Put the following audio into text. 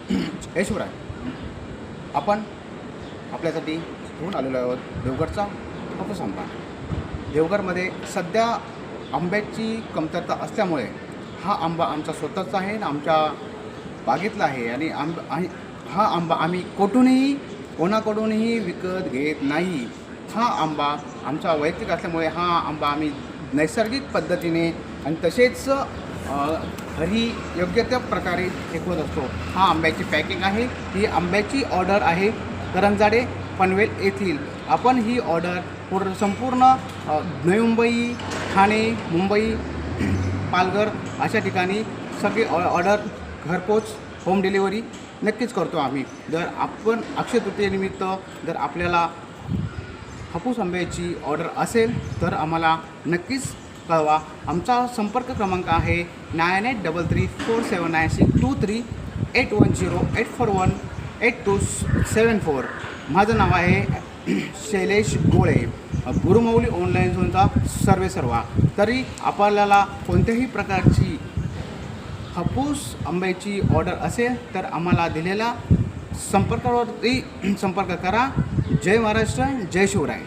ऐश्वराय आपण आपल्यासाठी घेऊन आलेलो आहोत देवगडचा हापूस आंबा। देवगडमध्ये सध्या आंब्याची कमतरता असल्यामुळे हा आंबा आमचा स्वतःचा आहे आणि आमच्या बागेतला आहे आणि हा आंबा आम्ही कोठूनही कोणाकडूनही विकत घेत नाही। हा आंबा आमचा वैयक्तिक असल्यामुळे हा आंबा आम्ही नैसर्गिक पद्धतीने आणि तसेच घरी योग्य त्या प्रकारे फेकवत असतो। हा आंब्याची पॅकिंग आहे, ही आंब्याची ऑर्डर आहे करंजाडे पनवेल येथील। आपण ही ऑर्डर संपूर्ण नवी मुंबई, ठाणे, मुंबई, पालघर अशा ठिकाणी सगळी ऑर्डर घरपोच होम डिलिव्हरी नक्कीच करतो आम्ही। जर आपण अक्षय तृतीयेनिमित्त जर आपल्याला हापूस आंब्याची ऑर्डर असेल तर आम्हाला नक्कीच कळवा। आमचा संपर्क क्रमांक आहे 9833479623 8108418274। माझं नाव आहे शैलेश गोळे, गुरुमौली ऑनलाईन झोनचा सर्वेसर्वा। तरी आपल्याला कोणत्याही प्रकारची हापूस आंब्याची ऑर्डर असेल तर आम्हाला दिलेल्या संपर्कावरती संपर्क करा। जय महाराष्ट्र, जय शिवराय।